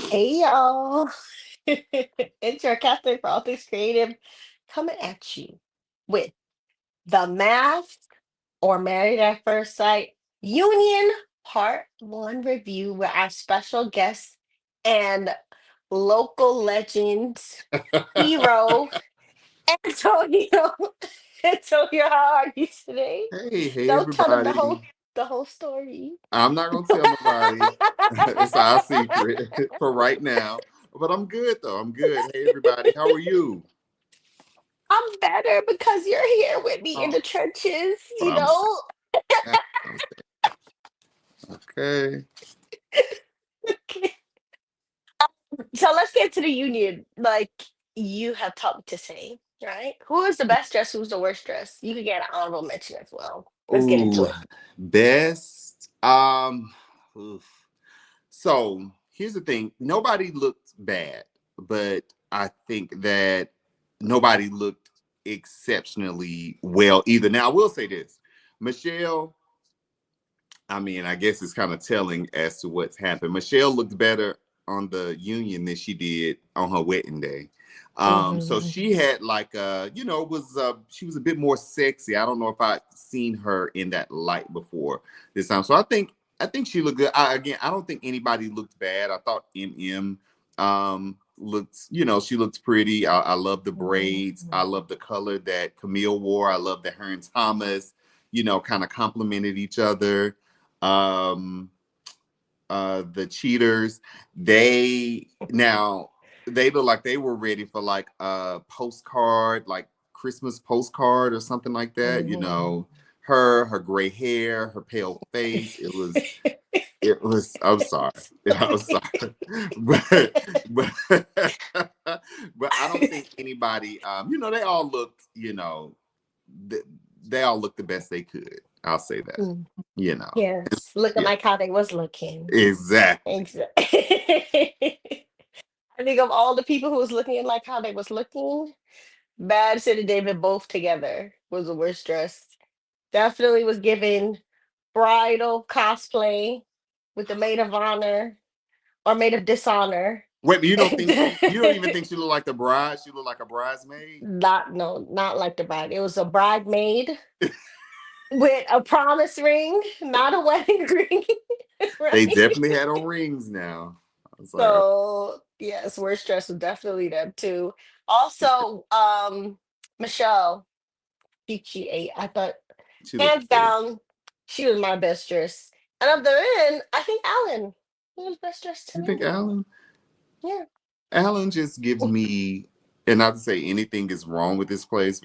Hey y'all. It's your captain for all things creative coming at you with the Mask or Married at First Sight Union Part 1 review with our special guest and local legends, hero, Antonio. Antonio, how are you today? Hey, Don't tell them the everybody. whole story. I'm not gonna tell nobody. It's our secret for right now. But I'm good though. I'm good. Hey, everybody. How are you? I'm better because you're here with me in Oh, the trenches, what you I'm saying. know? That's what I'm saying. Okay. Okay. So let's get to the union. Like you have taught me to say, right? Who is the best dressed? Who's the worst dressed? You can get an honorable mention as well. Let's get into Ooh, it. best. Oof. So here's the thing. Nobody looked bad, but I think that nobody looked exceptionally well either. Now I will say this. Michelle, I mean, I guess it's kind of telling as to what's happened. Michelle looked better on the union than she did on her wedding day. So Mhm. she had like was she was a bit more sexy. I don't know if I'd seen her in that light before this time. So I think she looked good. I don't think anybody looked bad. I thought MM looked, she looked pretty. I love the braids. I Mhm. love the color that Camille wore. I love that her and Thomas, kind of complemented each other. um the cheaters, they look like they were ready for like a postcard, like Christmas postcard or something like that. Mhm. Her gray hair, her pale face, it was I'm sorry. I'm sorry. but but I don't think anybody, they all looked, th- they all looked the best they could. I'll say that. Mm. You know. Yes, looking Yeah, like how they was looking. exactly. Exactly. I think of all the people who was looking like how they was looking, Madison and David both together was the worst dressed. Definitely was given bridal cosplay with the maid of honor or maid of dishonor. Wait, but you don't think you don't even not think she looked like the bride? She looked like a bridesmaid? no, not like the bride. It was a bridemaid with a promise ring, not a wedding ring. They Right. definitely had on rings now. I was like, oh, So yes, worst dress was definitely them too. Also, Michelle, she ate. I thought she looked hands good. down, she was my best dress. And of the men, I think Alan he was best dressed to You think me. Alan? Yeah. Alan just gives me, and not to say anything is wrong with this place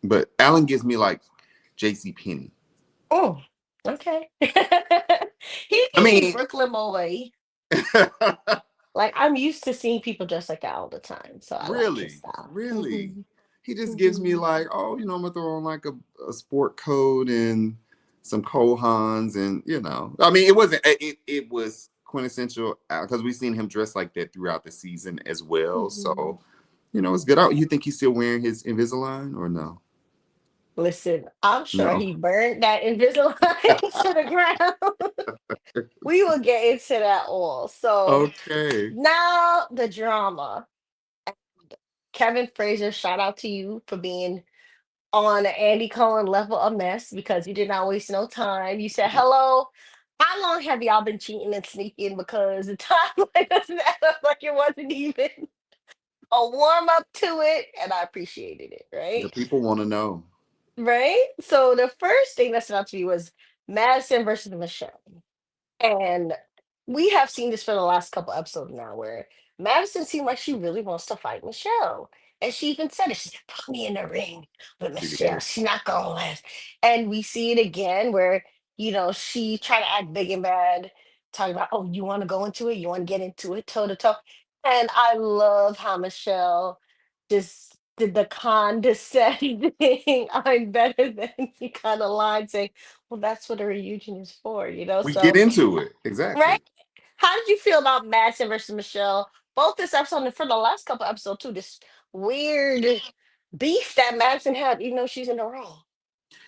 but Alan gives me like J.C. Penney. Oh, okay. He I gave me mean, Brooklyn Boy. Like I'm used to seeing people dressed like that all the time, so I like his really, style. really, Hmm. he just gives me Hmm. like, oh, I'm gonna throw on like a sport coat and some Kohans, and I mean, it wasn't it was quintessential because we've seen him dress like that throughout the season as well. Hmm. So it's good out. You think he's still wearing his Invisalign or no? Listen, I'm sure No. he burned that Invisalign to the ground. We will get into that all. So Okay. now the drama. Kevin Frazier, shout out to you for being on an Andy Cohen level of mess because you did not waste no time. You said, hello, how long have y'all been cheating and sneaking? Because the timeline doesn't add up like it wasn't even a warm up to it. And I appreciated it, The right? people want to know. Right. So the first thing that stood out to me was Madison versus Michelle. And we have seen this for the last couple episodes now where Madison seemed like she really wants to fight Michelle. And she even said it. She said, put me in the ring with She Michelle. did. She's not gonna last. And we see it again where, she tried to act big and bad, talking about, oh, you want to go into it? You want to get into it toe to toe? And I love how Michelle just did the condescending, I'm better than you kind of line saying, well, that's what a reunion is for, We get So into it. right? Exactly. How did you feel about Madison versus Michelle? Both this episode and for the last couple episodes too. This weird beef that Madison had, even though she's in the wrong.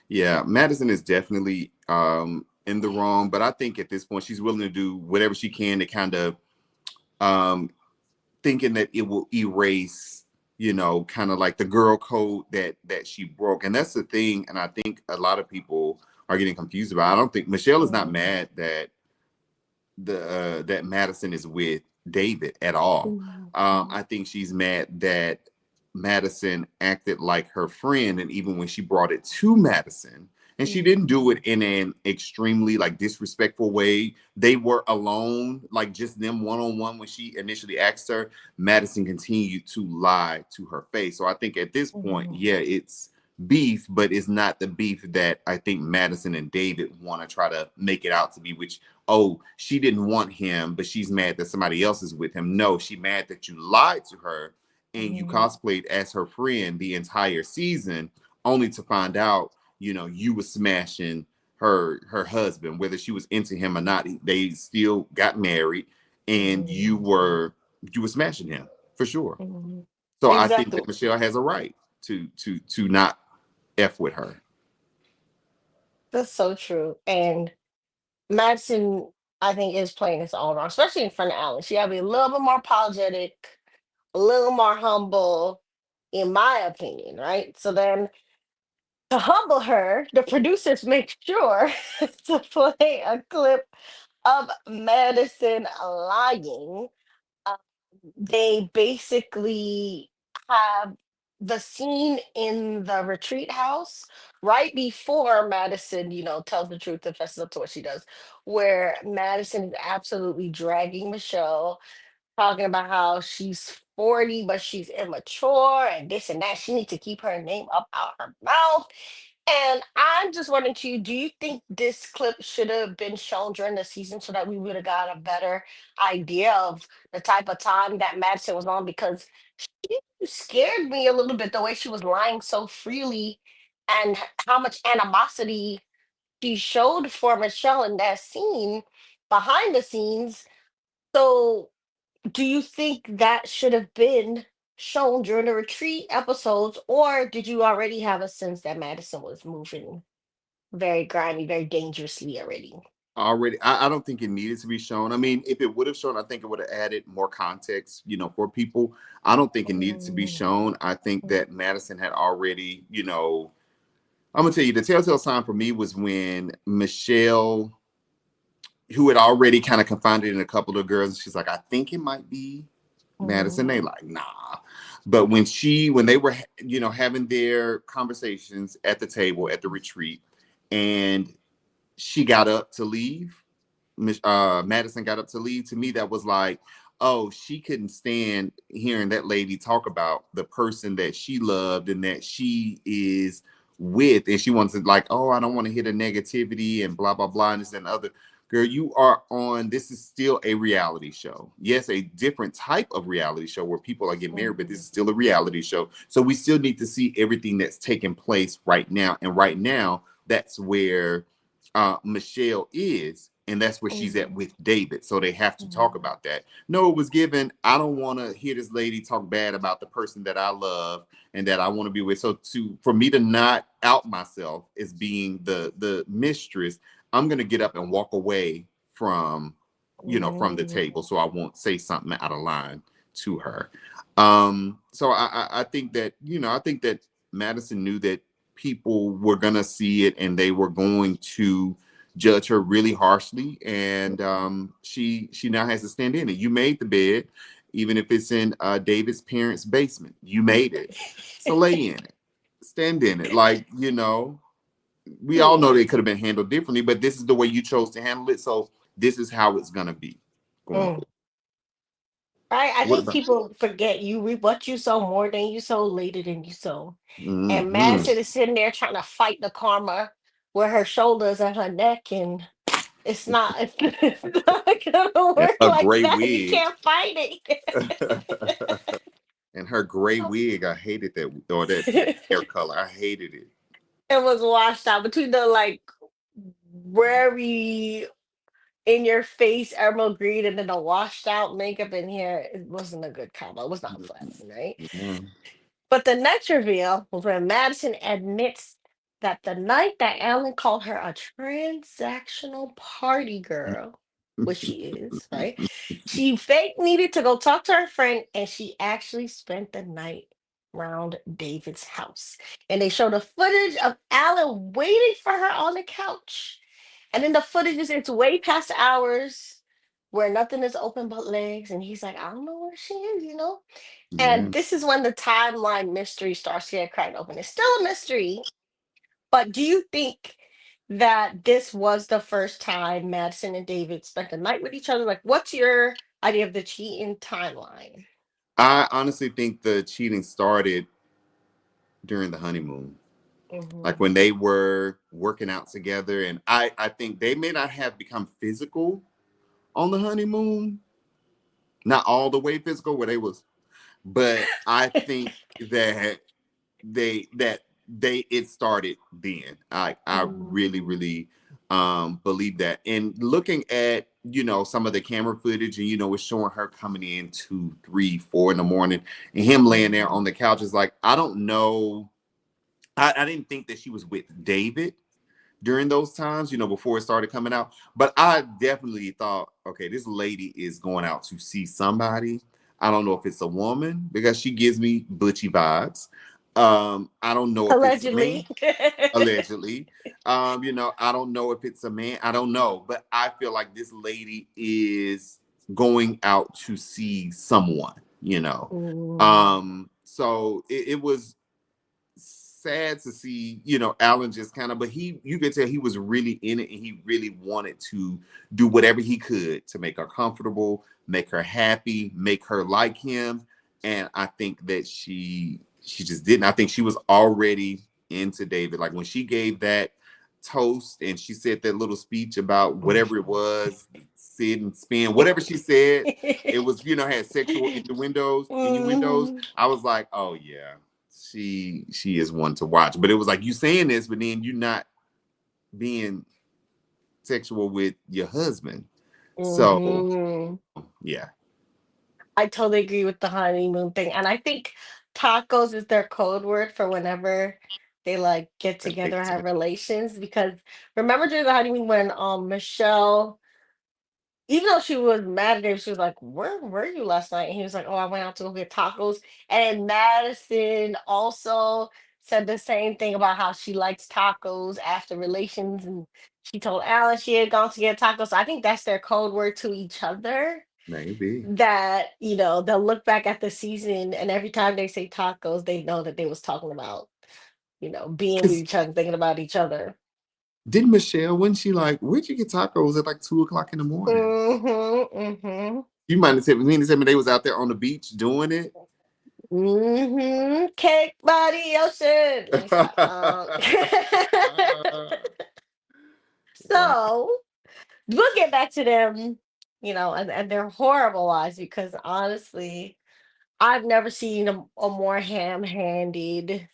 Yeah, Madison is definitely in the wrong, but I think at this point she's willing to do whatever she can to kind of um, thinking that it will erase, kind of like the girl code that she broke. And that's the thing. And I think a lot of people are getting confused about. I don't think Michelle is not Mhm. mad that Madison is with David at all. Mhm. I think she's mad that Madison acted like her friend, and even when she brought it to Madison, and she didn't do it Mhm. in an extremely like disrespectful way. They were alone, like just them one on one when she initially asked her. Madison continued to lie to her face. So I think at this point, Mhm. yeah, it's beef, but it's not the beef that I think Madison and David want to try to make it out to be, which, oh, she didn't want him, but she's mad that somebody else is with him. No, she mad that you lied to her and you Mhm. cosplayed as her friend the entire season, only to find out, you were smashing her husband, whether she was into him or not. They still got married, and you Mhm. were smashing him for sure. Mhm. So I think Exactly. that Michelle has a right to not f with her. That's so true. And Madison, I think, is playing his own role, especially in front of Alan. She gotta be a little bit more apologetic, a little more humble, in my opinion, right? So then to humble her, the producers make sure to play a clip of Madison lying. uh, they basically have the scene in the retreat house right before Madison, tells the truth and fesses up to what she does, where Madison is absolutely dragging Michelle, talking about how she's 40, but she's immature and this and that. She needs to keep her name up out her mouth. And I'm just wondering to you, do you think this clip should have been shown during the season so that we would have got a better idea of the type of time that Madison was on? Because she scared me a little bit the way she was lying so freely and how much animosity she showed for Michelle in that scene behind the scenes. So do you think that should have been shown during the retreat episodes, or did you already have a sense that Madison was moving very grimy, very dangerously already? Already, I don't think it needed to be shown. I mean, if it would have shown, I think it would have added more context, for people. I don't think it needed to be Mm, shown. I think that Madison had already, I'm gonna tell you, the telltale sign for me was when Michelle, who had already kind of confided in a couple of girls, she's like, I think it might be Madison. mm, They like, nah. But when they were, having their conversations at the table at the retreat, and she got up to leave, Madison got up to leave. To me, that was like, oh, she couldn't stand hearing that lady talk about the person that she loved and that she is with, and she wants to like, oh, I don't want to hear the negativity and blah blah blah and this and other. Girl, you are on. This is still a reality show. Yes, a different type of reality show where people are getting married, but this is mm, still a reality show. So we still need to see everything that's taking place right now. And right now, that's where Michelle is, and that's where she's at mm, with David. So they have to talk mm, about that. No, it was given. I don't want to hear this lady talk bad about the person that I love and that I want to be with. So for me to not out myself as being the mistress, I'm gonna get up and walk away from the mm, table, so I won't say something out of line to her. So I think that I think that Madison knew that people were gonna see it and they were going to judge her really harshly, and she now has to stand in it. You made the bed, even if it's in David's parents' basement. You made it, so lay in it, stand in it. Like we all know yeah. they could have been handled differently, but this is the way you chose to handle it. So this is how it's gonna be going Mm. forward. Right? I What think about? people forget you reap what you sow more than you sow later than you sow. And Hmm. Madison is sitting there trying to fight the karma with her shoulders and her neck, and it's not gonna And work her like gray that. You wig. can't fight it. And her gray wig, I hated that, or that hair color. I hated it. It was washed out between the like very in your face emerald green and then the washed out makeup in here. It wasn't a good combo. It was not flattering, right? Yeah. But the next reveal was when Madison admits that the night that Alan called her a transactional party girl. which she is, right? She fake needed to go talk to her friend, and she actually spent the night around David's house. And they showed a footage of Alan waiting for her on the couch. And then the footage is it's way past hours where nothing is open but legs. And he's like, I don't know where she is, you know? Yeah. And this is when the timeline mystery starts getting cracked open. It's still a mystery, but do you think that this was the first time Madison and David spent the night with each other? Like, what's your idea of the cheating timeline? I honestly think the cheating started during the honeymoon. Like Hmm. when they were working out together, and I think they may not have become physical on the honeymoon, not all the way physical where they was, but I think that they it started then. I really Mm. really believe that. And looking at some of the camera footage, and it's showing her coming in 2, 3, 4 in the morning, and him laying there on Mhm. the couch is like, I don't know. I didn't think that she was with David during those times, before it started coming out. But I definitely thought, okay, this lady is going out to see somebody. I don't know if it's a woman because she gives me butchy vibes. I don't know if it's a man, Allegedly. allegedly. I don't know if it's a man. I don't know. But I feel like this lady is going out to see someone. Mm. So it was sad to see, Alan just kind of, but you could tell he was really in it, and he really wanted to do whatever he could to make her comfortable, make her happy, make her like him. And I think that she just didn't. I think she was already into David. Like when she gave that toast and she said that little speech about whatever it Mhm. was, sit and spin, whatever she said, it was, had sexual innuendos. Mm. I was like, oh yeah, she is one to watch. But it was like you saying this, but then you not being sexual with your husband. So Mhm. yeah, I totally agree with the honeymoon thing. And I think tacos is their code word for whenever they like get they get together, have together. relations. Because remember during the honeymoon when Michelle, even though she was mad at him, she was like, "Where were you last night?" And he was like, "Oh, I went out to go get tacos." And Madison also said the same thing about how she likes tacos after relations, and she told Alice she had gone to get tacos. So I think that's their code word to each other. Maybe. That they'll look back at the season, and every time they say tacos, they know that they was talking about being with Because each other, thinking about each other. did Michelle, when she like, where'd you get tacos at like 2 o'clock in the morning? Mm-hmm. You might have said me they was out there on the beach doing it. Cake by the ocean. Let me stop. Wow. So we'll get back to them, and their horrible lives because honestly, I've never seen a more ham-handed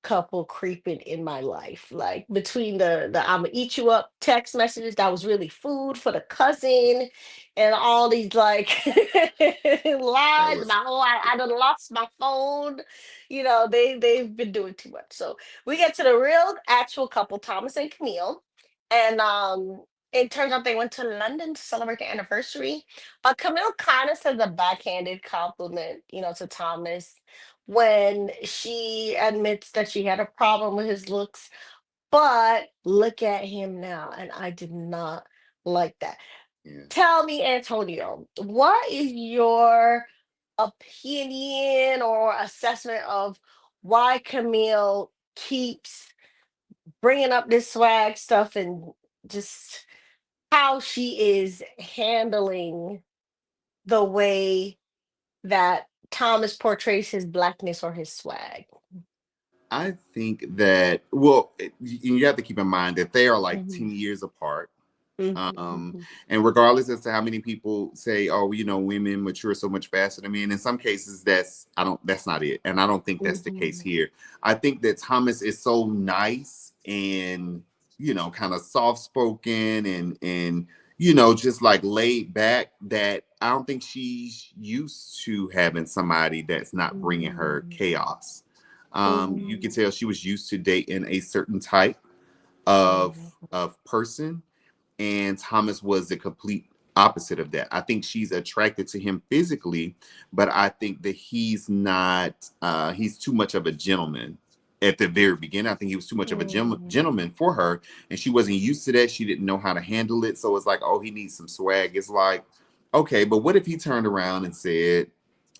couple creeping in my life. Like between the "I'ma eat you up" text messages that was really food for the cousin, and all these like That lies was about I done lost my phone. They've been doing too much. So we get to the real actual couple, Thomas and Camille, and it turns out they went to London to celebrate their anniversary. But Camille kind of says a backhanded compliment, to Thomas when she admits that she had a problem with his looks. But look at him now, and I did not like that. yeah. Tell me, Antonio, what is your opinion or assessment of why Camille keeps bringing up this swag stuff and just how she is handling the way that Thomas portrays his blackness or his swag? I think that, well, you have to keep in mind that they are like Mhm. 10 years apart. Mhm, Um, mhm, and regardless as to how many people say, oh, women mature so much faster than men, in some cases that's not it. And I don't think that's the case mhm, here. I think that Thomas is so nice and, kind of soft spoken and just like laid back that I don't think she's used to having somebody that's not bringing her mhm, chaos. You can mhm, tell she was used to dating a certain type of mhm, person, and Thomas was the complete opposite of that. I think she's attracted to him physically, but I think that he's not. He's too much of a gentleman. At the very beginning, I think he was too much of a Mm, gentleman for her, and she wasn't used to that. She didn't know how to handle it, so it's like, oh, he needs some swag. It's like, okay, but what if he turned around and said,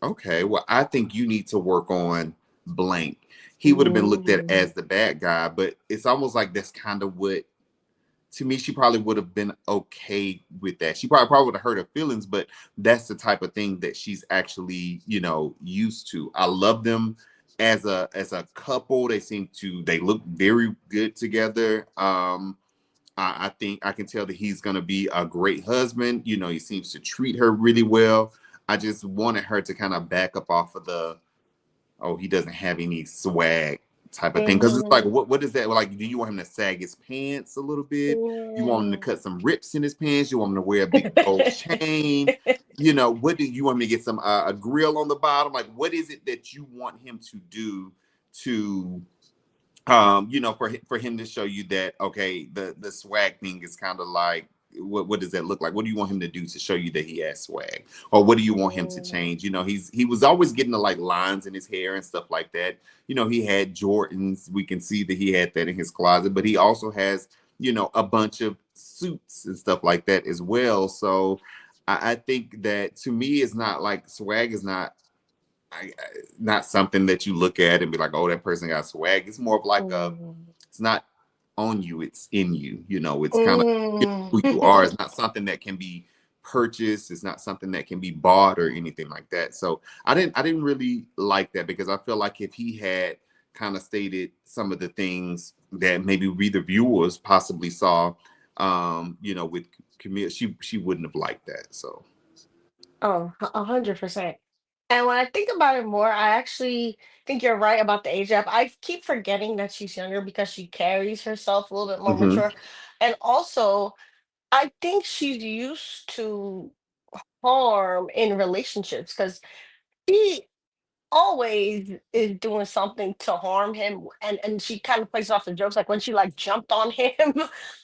okay, well, I think you need to work on blank. He would have been looked at mm, as the bad guy, but it's almost like that's kind of what, to me, she probably would have been okay with that. She probably would have hurt her feelings, but that's the type of thing that she's actually, used to. I love them as a couple. They look very good together. I think I can tell that he's gonna be a great husband. He seems to treat her really well. I just wanted her to kind of back up off of the, oh, he doesn't have any swag type of thing. Because it's like, mhm, what is that like? Do you want him to sag his pants a little bit? You want him to yeah. cut some rips in his pants? You want him to wear a big gold chain? What do you want me to get some a grill on the bottom? Like, what is it that you want him to do to for him to show you that, okay, the swag thing is kind of like, what does that look like? What do you want him to do to show you that he has swag, or what do you want him to Mm, change? He was always getting the like lines in his hair and stuff like that. He had Jordans. We can see that he had that in his closet, but he also has a bunch of suits and stuff like that as well. So I think that, to me, it's not like swag is not something that you look at and be like, oh, that person got swag. It's more of like mm, it's not on you, it's in you. It's kind of mm. who you are. It's not something that can be purchased. It's not something that can be bought or anything like that. So I didn't really like that, because I feel like if he had kind of stated some of the things that maybe we the viewers possibly saw, with Camille, she wouldn't have liked that. So Oh, 100%. And when I think about it more, I actually think you're right about the age gap. I keep forgetting that she's younger because she carries herself a little bit more hmm mature. And also, I think she's used to harm in relationships because she always is doing something to harm him, and she kind of plays off the jokes, like when she like jumped on him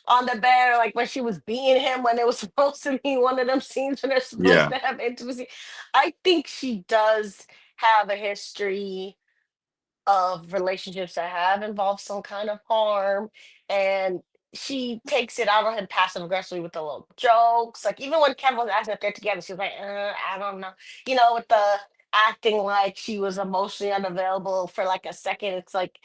on the bed, or like when she was beating him when it was supposed to be one of them scenes when they're supposed yeah, to have intimacy. I think she does have a history of relationships that have involved some kind of harm, and she takes it out on him passive aggressively with the little jokes. Like even when Kevin was asking if they're together, she was like, I don't know. With the acting like she was emotionally unavailable for like a second. It's like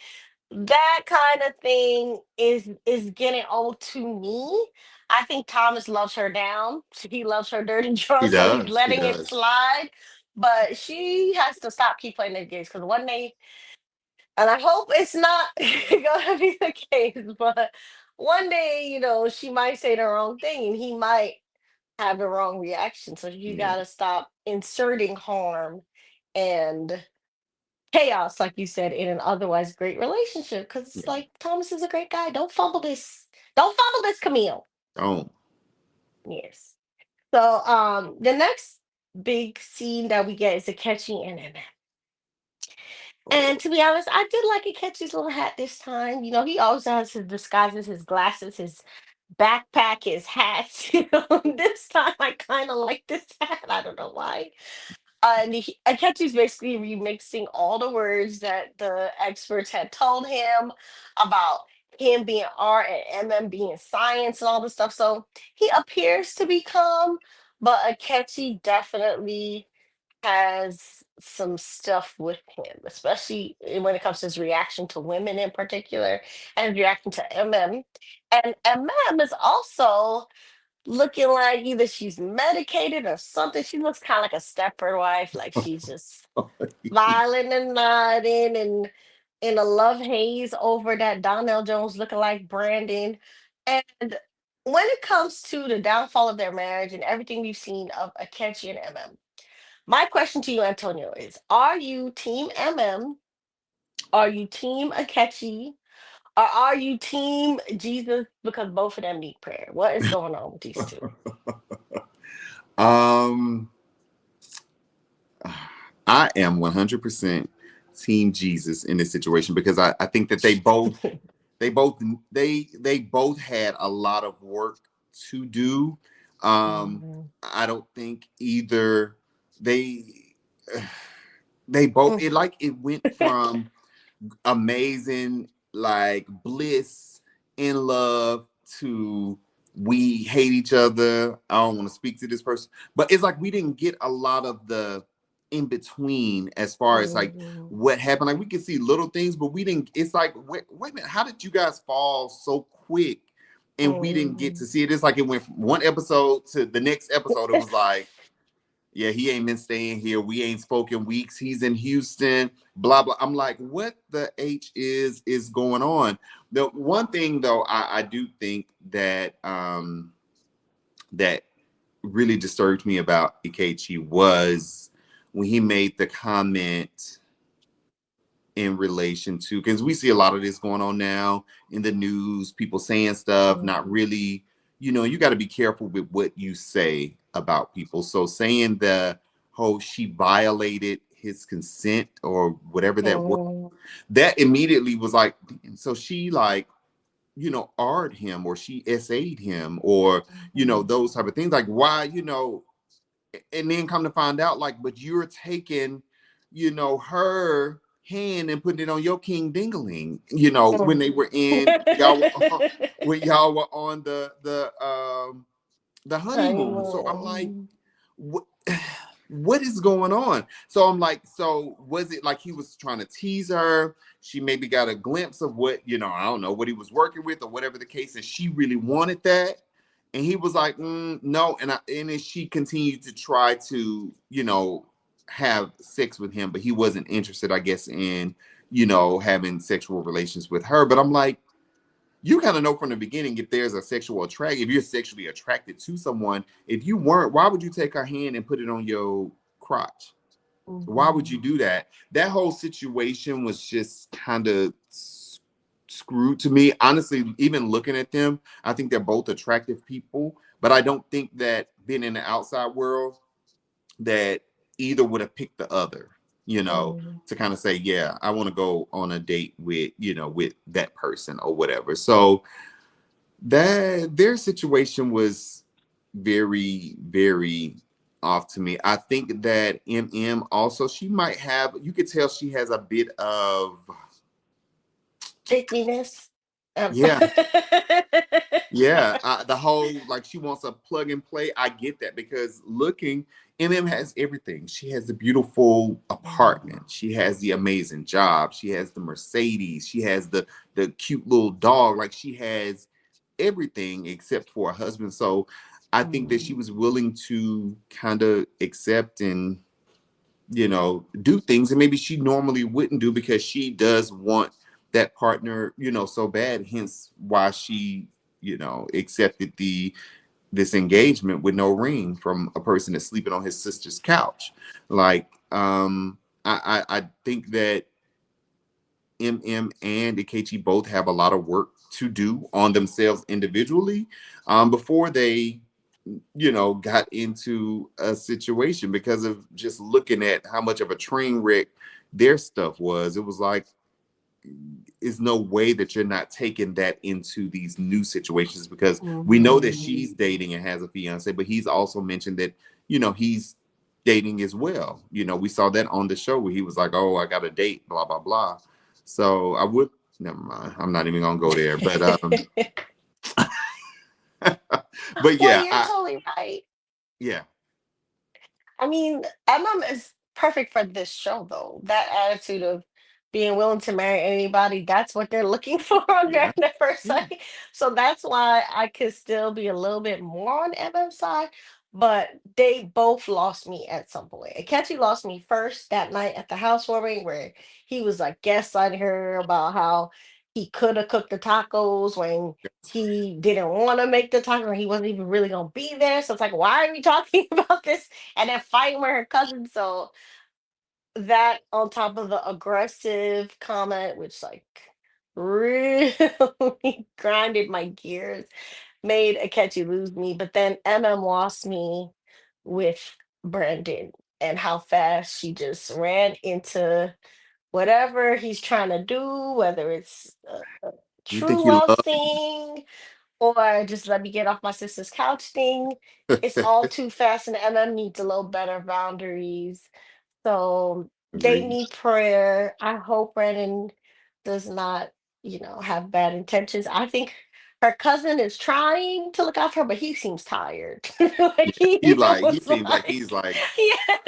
that kind of thing is getting old to me. I think Thomas loves her down. He loves her dirty he drunk, so he's does. He letting it does. slide. But she has to stop keep playing the games, because one day, and I hope it's not gonna be the case, but one day, she might say the wrong thing and he might have the wrong reaction. So you Yeah, gotta stop inserting harm and chaos, like you said, in an otherwise great relationship. Cause it's yeah. like Thomas is a great guy. Don't fumble this. Don't fumble this, Camille. Oh, Yes. So the next big scene that we get is a catching and Emma. And to be honest, I did like Akechi's little hat this time. He always has his disguises, his glasses, his backpack, his hats. This time I kind of like this hat. I don't know why. And Akechi's basically remixing all the words that the experts had told him about him being art and MM being science and all this stuff. So he appears to be calm, but Akechi definitely has some stuff with him, especially when it comes to his reaction to women in particular, and his reaction to MM. And MM is also looking like either she's medicated or something. She looks kind of like a Stepford wife, like she's just smiling and nodding and in a love haze over that Donnell Jones looking like Brandon. And when it comes to the downfall of their marriage and everything we've seen of Akechi and MM, my question to you, Antonio, is: are you Team MM? Are you Team Akechi? Or are you Team Jesus because both of them need prayer? What is going on with these two? um, I am 100% Team Jesus in this situation, because I think that they both they both had a lot of work to do. Mhm. I don't think either they they both Mm. it like it went from amazing, like bliss in love to we hate each other. I don't want to speak to this person. But it's like we didn't get a lot of the in between as far as like Mhm. what happened. Like we could see little things, but we didn't. It's like, wait a minute, how did you guys fall so quick? And we didn't get Mhm. to see it. It's like it went from one episode to the next episode. It was like, yeah, he ain't been staying here. We ain't spoken weeks. He's in Houston, blah, blah. I'm like, what the H is going on? The one thing though, I do think that that really disturbed me about Ikechi was when he made the comment in relation to, because we see a lot of this going on now in the news, people saying stuff, not Mhm. really, you got to be careful with what you say about people. So saying the whole she violated his consent or whatever that was, Mhm. that immediately was like, so she like, ard him or she SA'd him or, Mhm. those type of things. Like why, and then come to find out like but you're taking her hand and putting it on your king dingaling when Mhm. they were in y'all were, when y'all were on the honeymoon. So I'm like, Honeymoon. what what is going on? So I'm like, so was it like he was trying to tease her? She maybe got a glimpse of what, I don't know, what he was working with or whatever the case, and she really wanted that. And he was like, no. And then she continued to try to, have sex with him, but he wasn't interested, I guess, in, having sexual relations with her. But I'm like, you kind of know from the beginning if there's a sexual attract, if you're sexually attracted to someone. If you weren't, why would you take her hand and put it on your crotch? Why would Mhm. you do that? That whole situation was just kind of screwed to me. Honestly, even looking at them, I think they're both attractive people, but I don't think that being in the outside world that either would have picked the other, Mhm. to kind of say, yeah, I want to go on a date with, with that person or whatever. So that their situation was very, very off to me. I think that MM also, she might have, you could tell she has a bit of, Shakiness. yeah, yeah, the whole like she wants a plug and play. I get that because looking, MM has everything. She has the beautiful apartment. She has the amazing job. She has the Mercedes. She has the cute little dog. Like she has everything except for a husband. So I think that she Mhm. was willing to kind of accept and do things that maybe she normally wouldn't do because she does want that partner, so bad. Hence why she, accepted this engagement with no ring from a person that's sleeping on his sister's couch. Like, I think that MM and Ikechi both have a lot of work to do on themselves individually, before they got into a situation because of just looking at how much of a train wreck their stuff was. It was like, is no way that you're not taking that into these new situations because we know that Mhm. she's dating and has a fiance, but he's also mentioned that, he's dating as well. We saw that on the show where he was like, oh, I got a date, blah, blah, blah. So I would, never mind. I'm not even going to go there. But, but Well, yeah, you're totally right. yeah, I mean, Emma is perfect for this show, though. That attitude of being willing to marry anybody, that's what they're looking for on yeah, Married at First yeah. Sight. So that's why I could still be a little bit more on Emma's side, but they both lost me at some point. Akechi lost me first that night at the housewarming where he was like gaslighting her about how he could have cooked the tacos when he didn't want to make the taco and he wasn't even really gonna be there. So it's like, why are we talking about this? And then fighting with her cousin. So that on top of the aggressive comment, which like really grinded my gears, made Akechi lose me. But then MM lost me with Brandon and how fast she just ran into whatever he's trying to do, whether it's a You think true he love loved? thing or just let me get off my sister's couch thing. It's all too fast, and MM needs a little better boundaries. So they Agreed. need prayer. I hope Brandon does not, have bad intentions. I think her cousin is trying to look out for her, but he seems tired. Like Yeah, he he knows, seems like like, he's like, yes.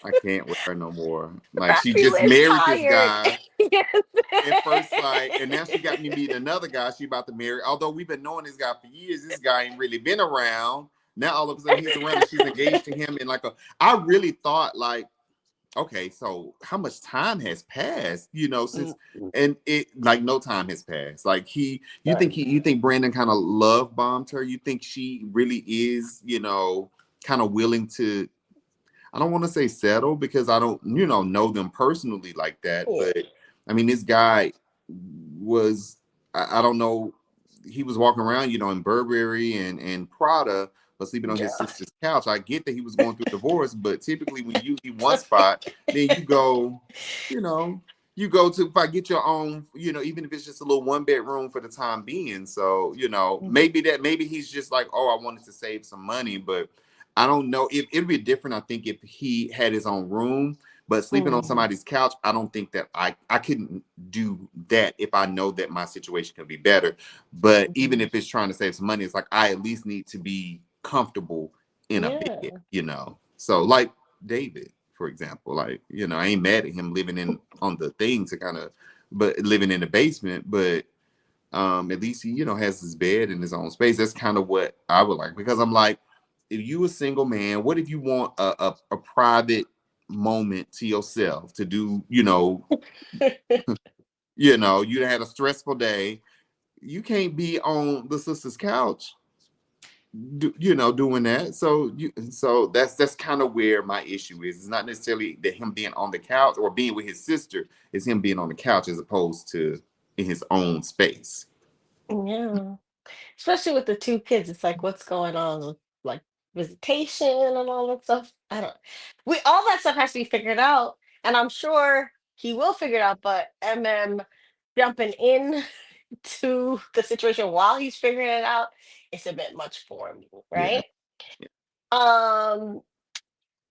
I can't with her no more. Like she Matthew just is married this tired. guy Yes. at first sight, and now she got me meeting another guy she about to marry. Although we've been knowing this guy for years, this guy ain't really been around. Now all of a sudden he's around and she's engaged to him. And like I really thought like, okay, so how much time has passed, since, Mm, and it like no time has passed. Like none. you think Brandon kind of love bombed her? You think she really is, kind of willing to, I don't want to say settle because I don't, know them personally like that. Yeah. But I mean, this guy was, I don't know, he was walking around, in Burberry and Prada, but sleeping on his Yeah. sister's couch. I get that he was going through divorce, but typically when you leave one spot, then you go, you know, you go to, if I get your own, even if it's just a little one bedroom for the time being. So, maybe he's just like, oh, I wanted to save some money, but I don't know. It'd be different, I think, if he had his own room, but sleeping on Mhm. somebody's couch, I don't think that I couldn't do that if I know that my situation could be better. But even Mhm. if it's trying to save some money, it's like I at least need to be comfortable in a bed, Yeah. So like David, for example, like, I ain't mad at him living in on the thing to kind of, but living in the basement, but at least he has his bed in his own space. That's kind of what I would like, because I'm like, if you a single man, what if you want a private moment to yourself to do, you had a stressful day, you can't be on the sister's couch, doing that. So that's kind of where my issue is. It's not necessarily that him being on the couch or being with his sister, it's him being on the couch as opposed to in his own space. Yeah. Especially with the two kids, it's like, what's going on with like visitation and all that stuff? I don't. We all that stuff has to be figured out, and I'm sure he will figure it out. But MM jumping in to the situation while he's figuring it out, it's a bit much for me, Yeah. right? Um,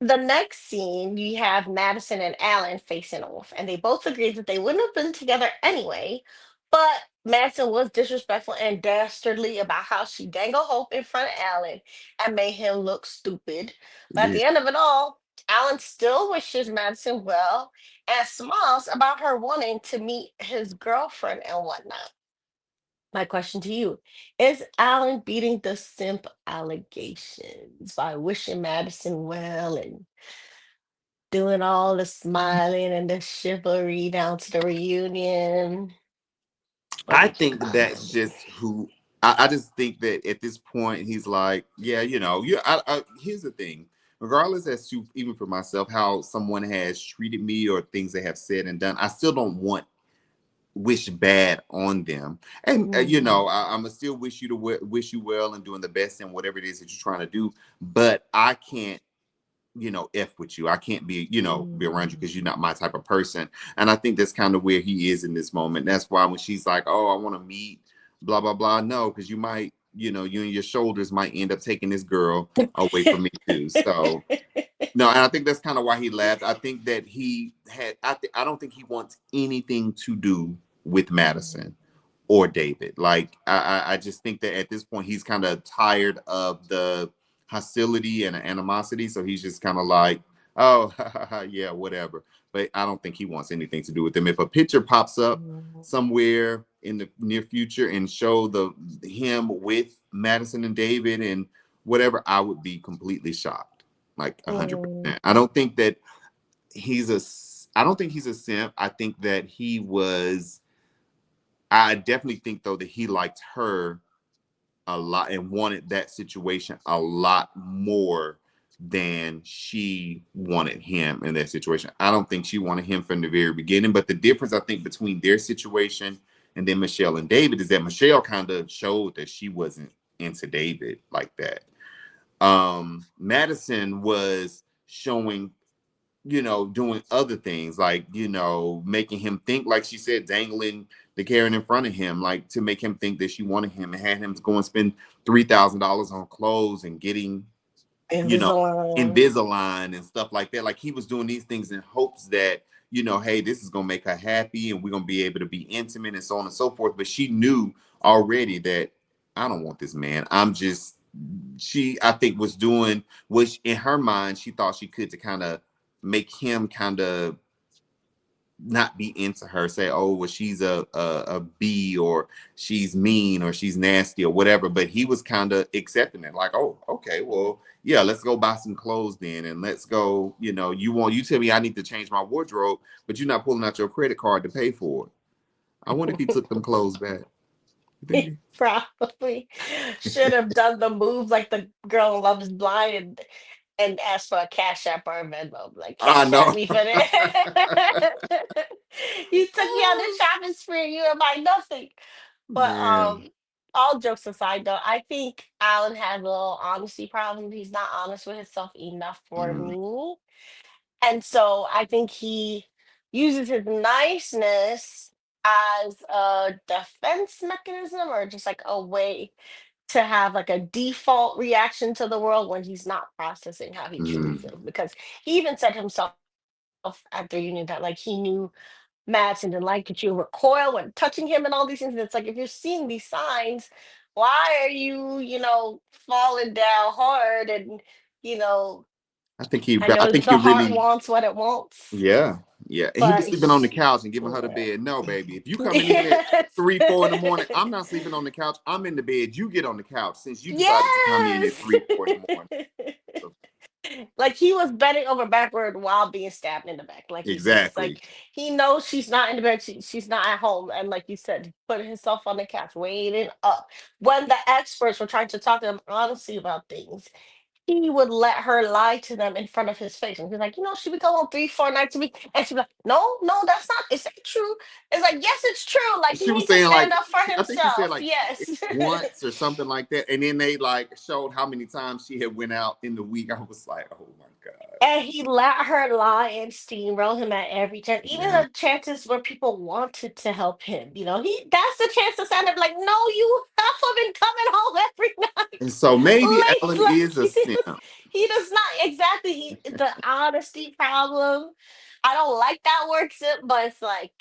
the next scene, you have Madison and Alan facing off, and they both agreed that they wouldn't have been together anyway. But Madison was disrespectful and dastardly about how she dangled hope in front of Alan and made him look stupid. But at Yeah. the end of it all, Alan still wishes Madison well and smiles about her wanting to meet his girlfriend and whatnot. My question to you, is Alan beating the simp allegations by wishing Madison well and doing all the smiling and the chivalry down to the reunion? What do I you think think about that's him? just who I just think that at this point he's like, yeah, here's the thing. Regardless as to even for myself, how someone has treated me or things they have said and done, I still don't want wish bad on them. And Mhm. I'm gonna still wish you to wish you well and doing the best in whatever it is that you're trying to do. But I can't F with you. I can't be around you Mhm. because you're not my type of person. And I think that's kind of where he is in this moment. That's why when she's like, oh, I want to meet, blah, blah, blah. No, because you might, you and your shoulders might end up taking this girl away from me too. So no, and I think that's kind of why he laughed. I think that he had, I don't think he wants anything to do with Mhm. Madison or David. Like I just think that at this point he's kind of tired of the hostility and the animosity. So he's just kind of like, oh yeah, whatever. But I don't think he wants anything to do with them. If a picture pops up Mhm. somewhere in the near future and show the him with Madison and David and whatever, I would be completely shocked. Like 100%. I don't think he's a simp. I think that he was I definitely think though that he liked her a lot and wanted that situation a lot more than she wanted him in that situation. I don't think she wanted him from the very beginning, but the difference I think between their situation and then Michelle and David is that Michelle kind of showed that she wasn't into David like that. Madison was showing, doing other things like, making him think, like she said, dangling the Karen in front of him, like to make him think that she wanted him, and had him go and spend $3,000 on clothes and getting, you know, Invisalign. Invisalign and stuff like that. Like he was doing these things in hopes that, hey, this is gonna make her happy and we're gonna be able to be intimate and so on and so forth. But she knew already that I don't want this man. She, I think, was doing, which in her mind she thought she could, to kind of make him kind of not be into her, say, oh, well, she's a B, or she's mean, or she's nasty, or whatever. But he was kind of accepting it, like, oh, okay, well, yeah, let's go buy some clothes then, and let's go, you tell me I need to change my wardrobe, but you're not pulling out your credit card to pay for it. I wonder if he took them clothes back. You think He probably should have done the move like the girl in Love Is Blind and asked for a Cash App or a Venmo. Like, I Cash App know. me for that. You took me on this shopping spree. You and my nothing. But Man. all jokes aside, though, I think Alan has a little honesty problem. He's not honest with himself enough for Mm, me. And so I think he uses his niceness as a defense mechanism, or just like a way to have like a default reaction to the world when he's not processing how he truly mm. feels. Because he even said himself at the reunion that like he knew Madison didn't like that you recoil when touching him and all these things. And it's like, if you're seeing these signs, why are you, falling down hard? And, you know, I I know think the he heart really. wants what it wants, Yeah, yeah. And he was but sleeping on the he, couch and giving her the yeah. bed. No, baby. If you coming in at Yes. 3, 4 in the morning, I'm not sleeping on the couch. I'm in the bed. You get on the couch since you decided to come in at Yes. 3, 4 in the morning. So, Like he was bending over backward while being stabbed in the back, like he said. It's exactly. like he knows she's not in the bed, she's not at home. And like you said, putting himself on the couch, waiting up. When the experts were trying to talk to him honestly about things, he would let her lie to them in front of his face. And he's like, she would go on 3, 4 nights a week. And she'd be like, no, no, that's not, is that true? It's like, yes, it's true. Like he She was needs to saying stand like, up for I think she said himself. like Yes. once or something like that. And then they like showed how many times she had went out in the week. I was like, oh my God. And he let her lie and steamroll him at every chance, even Yeah. the chances where people wanted to help him. He that's the chance to stand up like, no, you have been coming home every And night. so maybe Late, Alan like is a simp. he does not exactly the honesty problem. I don't like that word simp, but it's like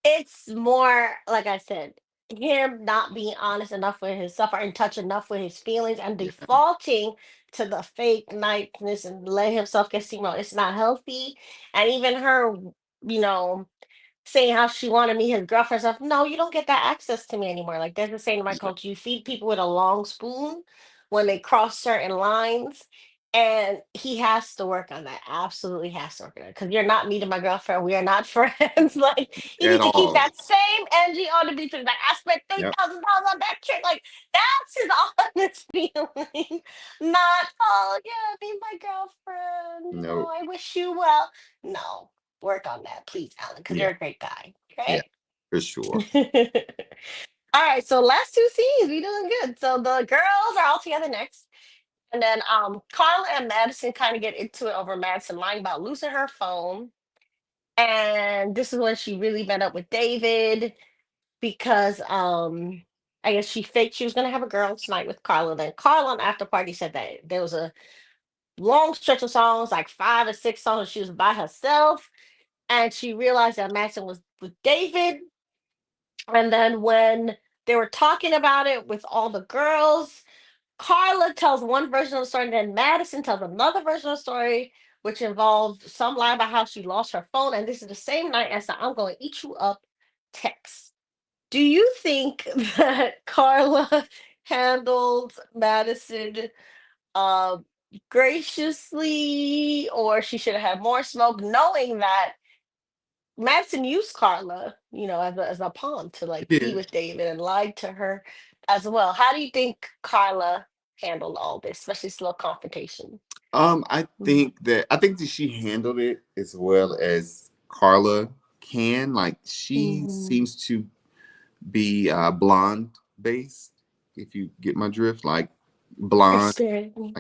it's more like I said, him not being honest enough with himself or in touch enough with his feelings and Yeah. defaulting to the fake niceness and let himself get steamrolled. It's not healthy. And even her, you know, saying how she wanted me his girlfriend stuff. No, you don't get that access to me anymore. Like there's a saying in my Yeah. culture, you feed people with a long spoon when they cross certain lines. And he has to work on that. Absolutely has to work on it. Because you're not meeting my girlfriend. We are not friends. Like he At needs to keep all. that same energy on the beach. Like I spent three Yep. thousand dollars on that trip. Like that's his honest feeling. Not, oh yeah, be my girlfriend. No. I wish you well. No, work on that, please, Alan, because Yeah. you're a great guy. Yeah. Okay. For sure. All right. So last two scenes, we doing good. So the girls are all together next. And then Carla and Madison kind of get into it over Madison lying about losing her phone. And this is when she really met up with David because I guess she faked she was gonna have a girls' night with Carla. Then Carla on after party said that there was a long stretch of songs, like 5 or 6 songs, she was by herself. And she realized that Madison was with David. And then when they were talking about it with all the girls, Carla tells one version of the story, and then Madison tells another version of the story, which involved some lie about how she lost her phone. And this is the same night as the I'm going to eat you up text. Do you think that Carla handled Madison uh, graciously, or she should have had more smoke, knowing that Madison used Carla, as a pawn to like be Yeah. with David and lied to her as well. How do you think Carla handled all this, especially this little confrontation? Mhm. I think that she handled it as well as Carla can. Like she Mhm. seems to be blonde based, if you get my drift. Like blonde, Spirit. Mhm.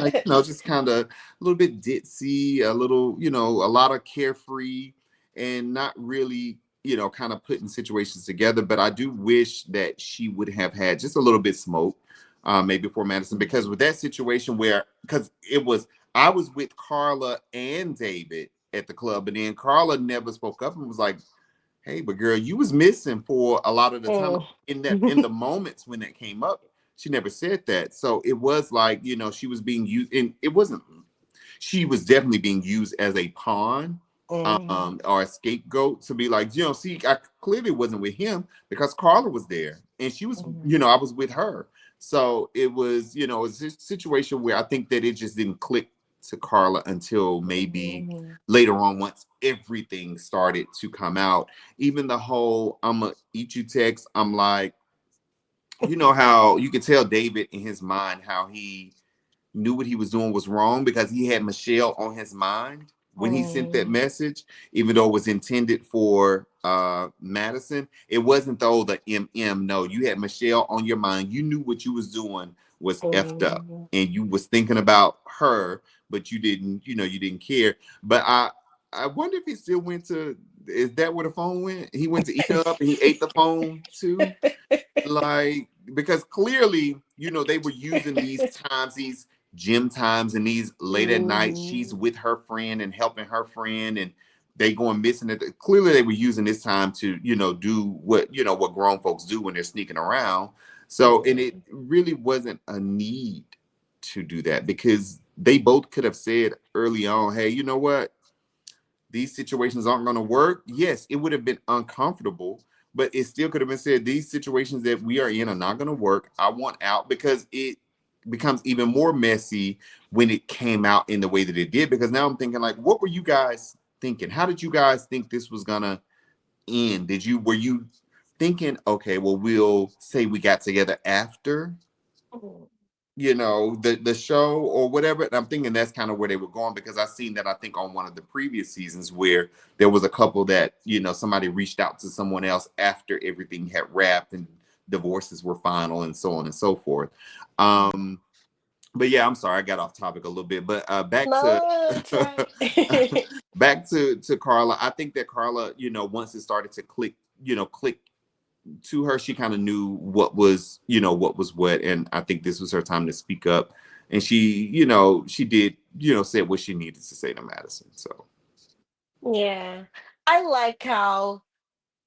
like just kind of a little bit ditzy, a little, a lot of carefree, and not really. kind of putting situations together. But I do wish that she would have had just a little bit smoke, maybe for Madison, because with that situation where, because I was with Carla and David at the club, and then Carla never spoke up and was like, "Hey, but girl, you was missing for a lot of the time Mm. in the moments when that came up." She never said that, so it was like she was being used, and it wasn't. She was definitely being used as a pawn, Mm. or a scapegoat to be like, see, I clearly wasn't with him because Carla was there, and she was, Mm. I was with her. So it was, it was a situation where I think that it just didn't click to Carla until maybe Mm. later on, once everything started to come out. Even the whole "I'ma eat you" text, I'm like, how you could tell David in his mind how he knew what he was doing was wrong because he had Michelle on his mind when he sent that Mm. message, even though it was intended for Madison. It wasn't though the MM. No, you had Michelle on your mind. You knew what you was doing was effed up, Mm. and you was thinking about her, but you didn't care. But I wonder if he still went to. Is that where the phone went? He went to eat up, and he ate the phone too. Like, because clearly, they were using these times, these gym times, and these late at night, she's Mhm. with her friend and helping her friend, and they going missing it. Clearly they were using this time to, do what grown folks do when they're sneaking around. So, and it Mm. really wasn't a need to do that, because they both could have said early on, "Hey, you know what, these situations aren't going to work." Yes, it would have been uncomfortable, but it still could have been said, "These situations that we are in are not going to work. I want out," because it becomes even more messy when it came out in the way that it did. Because now I'm thinking, like, what were you guys thinking? How did you guys think this was going to end? Were you thinking, okay, well, we'll say we got together after Mm. the show or whatever. And I'm thinking that's kind of where they were going, because I seen that, I think, on one of the previous seasons, where there was a couple that somebody reached out to someone else after everything had wrapped and divorces were final and so on and so forth. But yeah, I'm sorry, I got off topic a little bit, but back to No, it's right. back to Carla. I think that Carla, once it started to click to her, she kind of knew what was what, and I think this was her time to speak up. And she did, said what she needed to say to Madison. So Yeah. I like how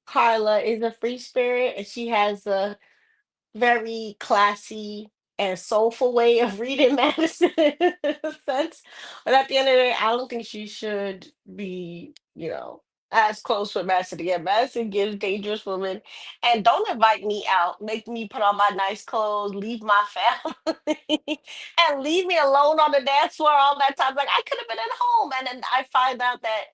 Carla is a free spirit and she has a very classy and soulful way of reading Madison in a sense. But at the end of the day, I don't think she should be, as close with Madison again. Madison gives dangerous women. And don't invite me out, make me put on my nice clothes, leave my family, and leave me alone on the dance floor all that time. Like I could have been at home. And then I find out that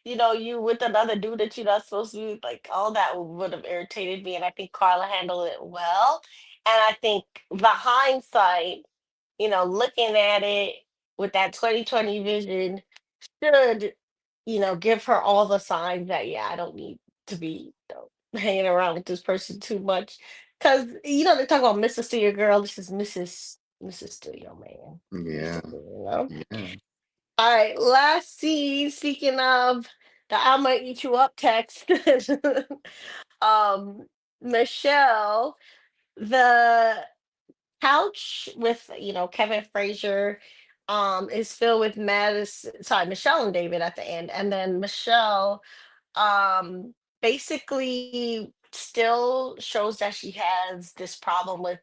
you with another dude that you're not supposed to be, like all that would have irritated me. And I think Carla handled it well. And I think the hindsight, looking at it with that 2020 vision should, give her all the signs that, yeah, I don't need to be hanging around with this person too much. Because, they talk about Mrs. Still Your Girl. This is Mrs. Still Your Man. yeah, Basically, you know? yeah. All right, last scene. Speaking of the "I'ma eat you up" text, um, Michelle, the couch with Kevin Frazier is filled with Madison, sorry, Michelle and David at the end, and then Michelle basically still shows that she has this problem with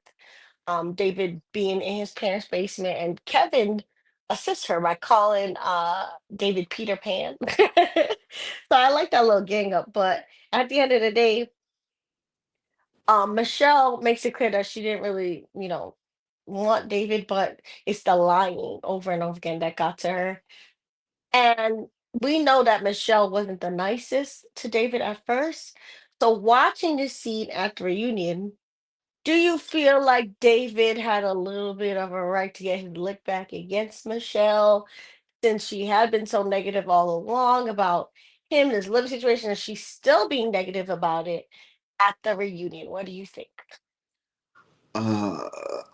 David being in his parents' basement, and Kevin assists her by calling David Peter Pan. So I like that little gang up, but at the end of the day, Michelle makes it clear that she didn't really, want David, but it's the lying over and over again that got to her. And we know that Michelle wasn't the nicest to David at first. So watching this scene at the reunion, do you feel like David had a little bit of a right to get his lick back against Michelle since she had been so negative all along about him, his living situation, and she's still being negative about it at the reunion? What do you think?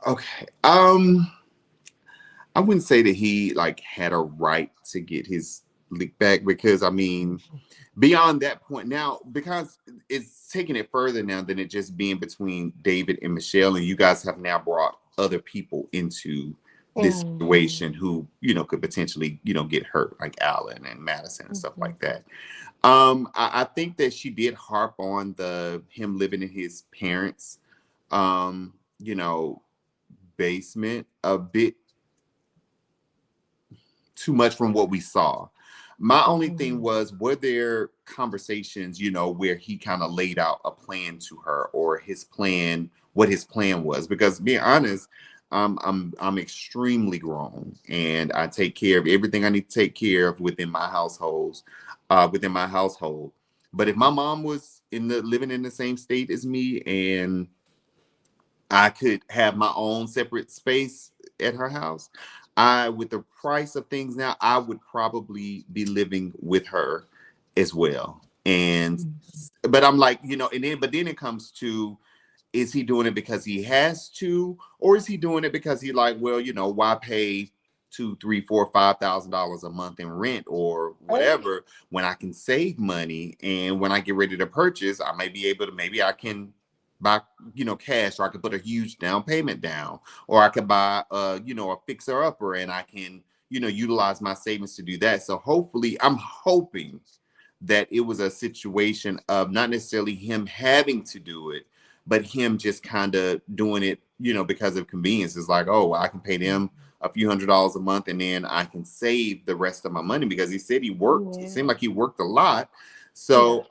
Okay. I wouldn't say that he like had a right to get his leak back because I mean, beyond that point now, because it's taking it further now than it just being between David and Michelle, and you guys have now brought other people into this Mhm. situation who could potentially get hurt, like Alan and Madison and stuff Mhm. like that. I think that she did harp on the him living in his parents um you know basement a bit too much from what we saw. My only thing Mhm. was, were there conversations, where he kind of laid out a plan to her, or his plan, what his plan was? Because being honest, I'm extremely grown, and I take care of everything I need to take care of within my household. But if my mom was living in the same state as me, and I could have my own separate space at her house, with the price of things now, I would probably be living with her as well. And, Mhm. but I'm like, but then it comes to, is he doing it because he has to, or is he doing it because he like, well, why pay two, three, four, $5,000 a month in rent or Right? whatever when I can save money, and when I get ready to purchase, I may be able to, maybe I can buy, cash, or I could put a huge down payment down, or I could buy a fixer upper, and I can, utilize my savings to do that. So hopefully, I'm hoping that it was a situation of not necessarily him having to do it, but him just kind of doing it, because of convenience. It's like, oh, well, I can pay them a few $100s a month, and then I can save the rest of my money, because he said he worked. It seemed Yeah. like he worked a lot. Yeah. So,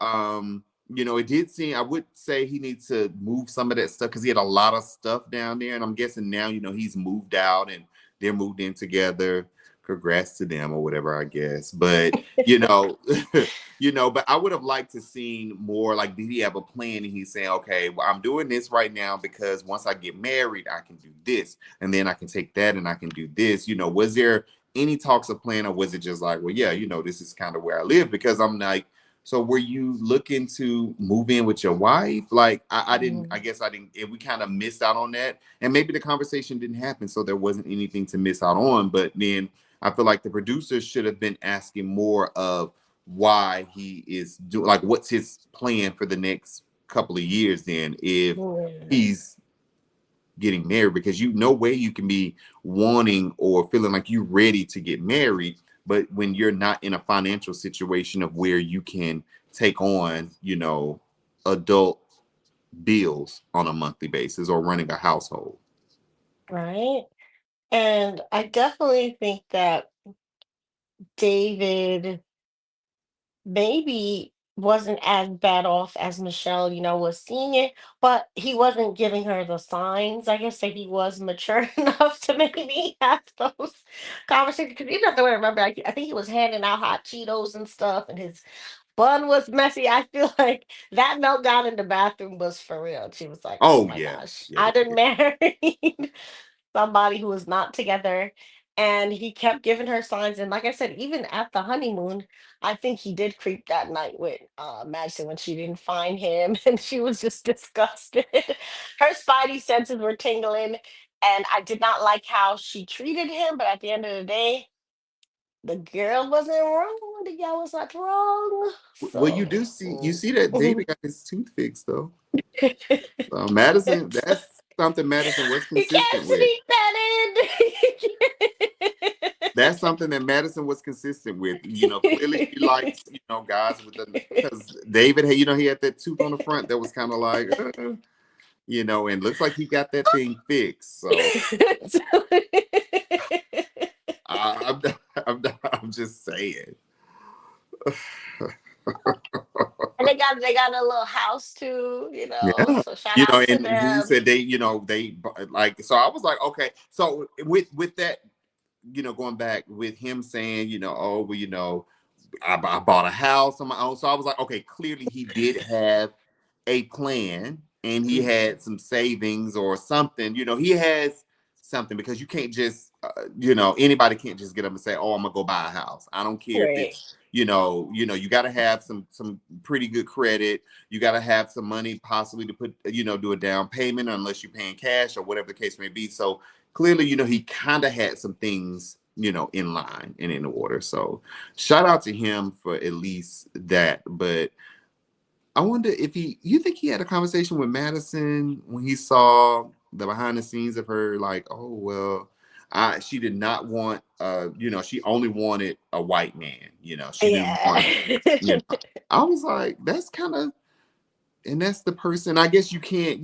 it did seem, I would say he needs to move some of that stuff, because he had a lot of stuff down there. And I'm guessing now, he's moved out and they're moved in together. Congrats to them, or whatever, I guess. But, but I would have liked to seen more, like, did he have a plan, and he's saying, okay, well, I'm doing this right now because once I get married, I can do this, and then I can take that and I can do this. Was there any talks of plan, or was it just like, well, yeah, this is kind of where I live? Because I'm like, so were you looking to move in with your wife? Like, I didn't, I Mhm. guess I didn't, and we kind of missed out on that. And maybe the conversation didn't happen, so there wasn't anything to miss out on. But then I feel like the producers should have been asking more of why he is doing, like, what's his plan for the next couple of years then, if Yeah. he's getting married, because no way you can be wanting or feeling like you're ready to get married, but when you're not in a financial situation of where you can take on, adult bills on a monthly basis, or running a household. Right? And I definitely think that David maybe wasn't as bad off as Michelle, was seeing it, but he wasn't giving her the signs. I guess that he was mature enough to maybe have those conversations. Because you have to remember, I think he was handing out hot Cheetos and stuff, and his bun was messy. I feel like that meltdown in the bathroom was for real. She was like, "Oh Oh my yeah, gosh, yeah, I yeah, didn't yeah. marry somebody who was not together." And he kept giving her signs. And like I said, even at the honeymoon, I think he did creep that night with Madison when she didn't find him and she was just disgusted. Her spidey senses were tingling. And I did not like how she treated him, but at the end of the day, the girl wasn't wrong. The girl was not wrong. Well, you So do see, you see that mm. David got his tooth fixed though. Madison, that's something Madison was You consistent can't with. sneak that That's something that Madison was consistent with. Clearly she likes, guys with the, because David had, he had that tooth on the front that was kind of like, and looks like he got that thing fixed. So I'm, I'm just saying. And they got a little house too, Yeah. so shout out to And he them. said they like, so I was like, okay. So with that, going back with him saying, oh, well, I bought a house on my own. So I was like, okay, clearly he did have a plan, and he Mhm. had some savings or something. He has something, because you can't just, anybody can't just get up and say, oh, I'm gonna go buy a house. I don't care if Right. it's, you got to have some pretty good credit. You got to have some money possibly to put, do a down payment, unless you're paying cash or whatever the case may be. So clearly, he kind of had some things in line and in order. So shout out to him for at least that. But I wonder if you think he had a conversation with Madison when he saw the behind the scenes of her, like, oh well, she did not want, she only wanted a white man, she didn't want, Yeah. you know. I was like, that's kind of, and that's the person. I guess you can't,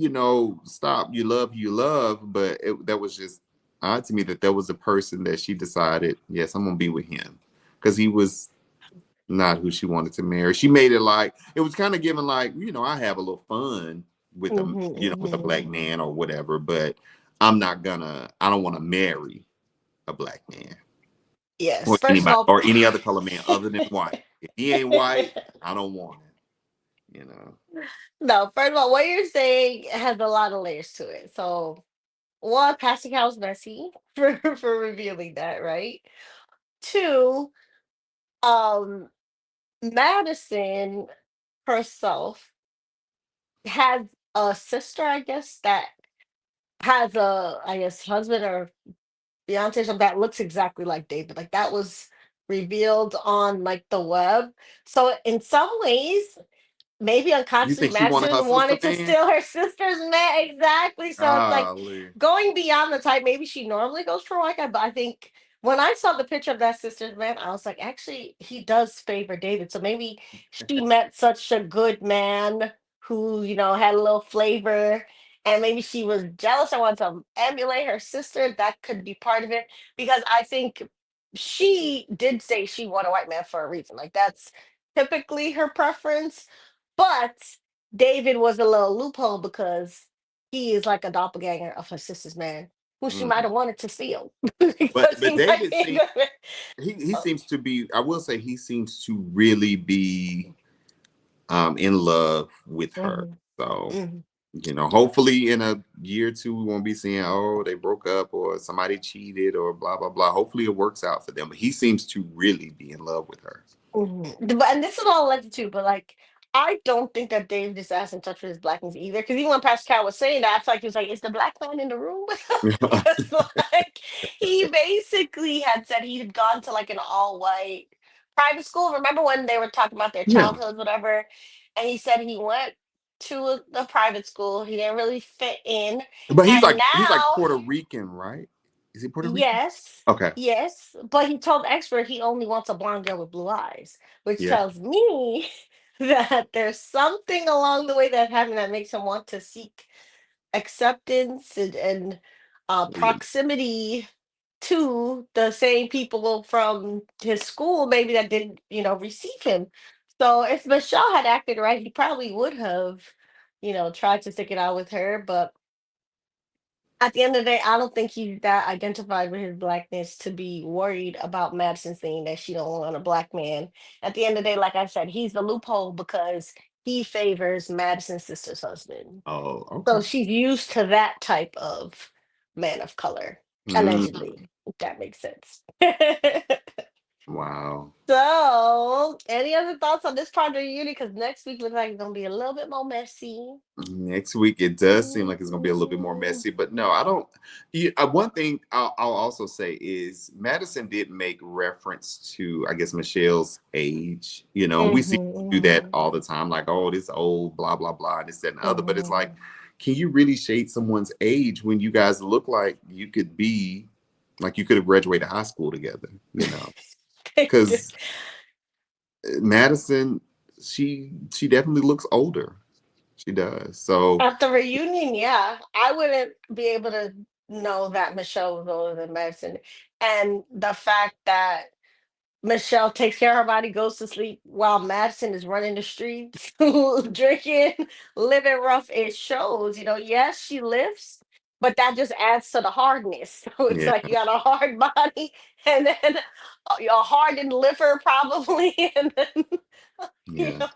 stop. You love who you love, but that was just odd to me that there was a person that she decided, yes, I'm gonna be with him because he was not who she wanted to marry. She made it like it was kind of given like, I have a little fun with a Mhm, with a mhm. black man or whatever, but I don't want to marry a black man Yes, or first of anybody all, or any other color man other than white. If he ain't white, I don't want it, no, first of all, what you're saying has a lot of layers to it. So, one, Pascal's messy for revealing that, right? Two, um, Madison herself has a sister, I guess, that has a, I guess, husband or fiance or something that looks exactly like David. Like that was revealed on like the web. So in some ways, maybe You unconsciously think she wanted her Madison sister wanted to man? steal her sister's man. Exactly. So it's like Golly. going beyond the type maybe she normally goes for a white guy, but I think when I saw the picture of that sister's man, I was like, actually, he does favor David. So maybe she met such a good man who, had a little flavor. And maybe she was jealous and wanted to emulate her sister. That could be part of it. Because I think she did say she wanted a white man for a reason. Like that's typically her preference, but David was a little loophole because he is like a doppelganger of her sister's man, who she might Mhm. have wanted to steal But because he might David be a seems good man. he Oh, seems to be. I will say he seems to really be in love with her. mhm, So, mhm, hopefully in a year or two, we won't be seeing, oh, they broke up or somebody cheated or blah, blah, blah. Hopefully it works out for them. But he seems to really be in love with her. mhm. But and this is all led to, but like I don't think that David is as in touch with his blackness either. Because even when Pascal was saying that, I feel like he was like, "Is the black man in the room?" Because like he basically had said he had gone to like an all white private school. Remember when they were talking about their Yeah. childhoods, whatever? And he said he went to a private school. He didn't really fit in, But and he's like now Puerto Rican, right? Is he Puerto Rican? yes, Okay. yes, but he told the expert he only wants a blonde girl with blue eyes, which Yeah. tells me that there's something along the way that happened that makes him want to seek acceptance and Yeah. proximity to the same people from his school, maybe that didn't, receive him. So if Michelle had acted right, he probably would have, tried to stick it out with her, but at the end of the day, I don't think he's that identified with his blackness to be worried about Madison saying that she don't want a black man. At the end of the day, like I said, he's the loophole because he favors Madison's sister's husband. Oh, So okay. she's used to that type of man of color, Mm, allegedly, if that makes sense. wow. So, any other thoughts on this part of the reunion? Because next week looks like it's gonna be a little bit more messy. Next week, it does seem like it's going to be a little bit more Mhm. messy, but no, I don't. One thing I'll also say is Madison did make reference to, I guess, Michelle's age, and we see her do that Mhm, all the time, like, oh, this old, blah, blah, blah, this, that, and the other. But it's like, mhm, can you really shade someone's age when you guys look like you could have graduated high school together, mhm. Because Madison, she definitely looks older. She does. So, At the reunion, yeah, I wouldn't be able to know that Michelle was older than Madison. And the fact that Michelle takes care of her body, goes to sleep while Madison is running the streets, drinking, living rough, it shows, yes, she lifts, but that just adds to the hardness. So it's yeah, like you got a hard body and then a hardened liver, probably, and then yeah.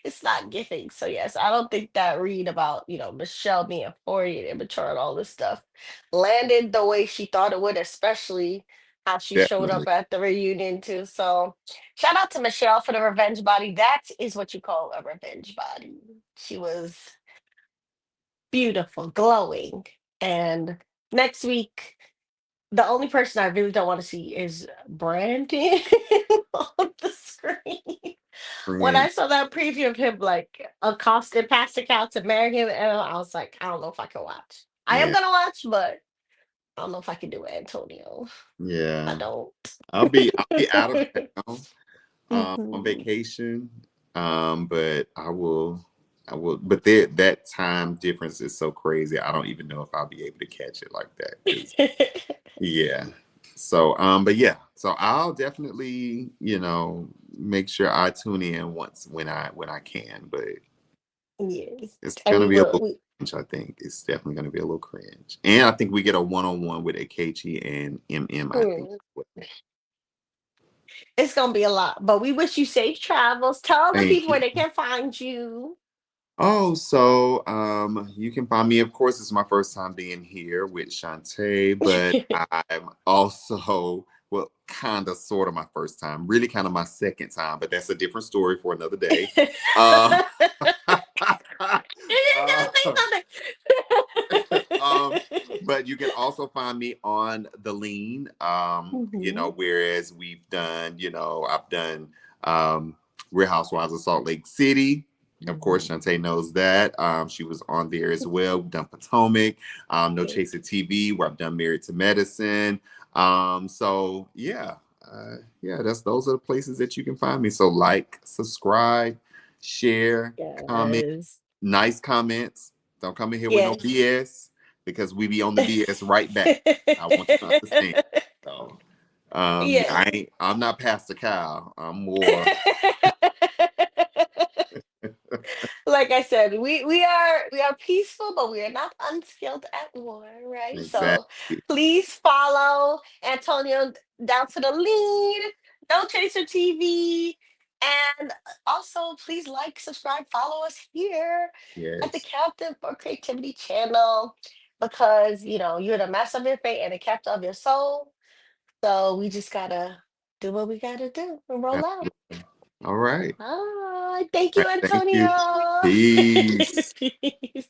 it's not giving. So yes, I don't think that read about, Michelle being 40 and immature and all this stuff landed the way she thought it would, especially how she showed Definitely. up at the reunion too. So shout out to Michelle for the revenge body. That is what you call a revenge body. She was beautiful, glowing. And next week The only person I really don't want to see is Brandon on the screen. When I Cringe. saw that preview of him like accosting Pascal to marry him, and I was like, I don't know if I can watch. I am Yeah, gonna watch, but I don't know if I can do it, Antonio. I yeah. don't. I'll be out of town on Mhm. vacation. But I will but there that time difference is so crazy. I don't even know if I'll be able to catch it like that. Cause yeah. So but yeah, so I'll definitely, make sure I tune in once when I can, but Yes, it's and gonna we be a will. little cringe, I think. It's definitely gonna be a little cringe. And I think we get a one-on-one with Akechi and I think. Mm, it's gonna be a lot, but we wish you safe travels. Tell the Thank people where you. they can find you. Oh, so you can find me. Of course, it's my first time being here with Shantae, but I'm also, well, kind of, sort of my first time. Really, kind of my second time, but that's a different story for another day. Uh, You uh, gotta say um, something. but you can also find me on the lean. Mhm. Whereas I've done Real Housewives of Salt Lake City. Of course, Mhm. Shantae knows that. She was on there as well. We've done Potomac, No Yes. Chaser TV, where I've done Married to Medicine. So yeah, those are the places that you can find me. So like, subscribe, share, comment, Yes. nice comments. Don't come in here with no Yes. BS because we be on the BS right back. I want you to understand. So, yeah, Yes. I'm not Pastor Kyle. I'm more Like I said, we are peaceful, but we are not unskilled at war, right? So exactly. please follow Antonio down to the lead, No Chaser TV, and also please like, subscribe, follow us here at the Yes, Captain for Creativity channel because you're the master of your fate and the captain of your soul. So we just gotta do what we gotta do and roll out. absolutely. All right. Thank All you, right. Thank you. Antonio. Peace. Peace.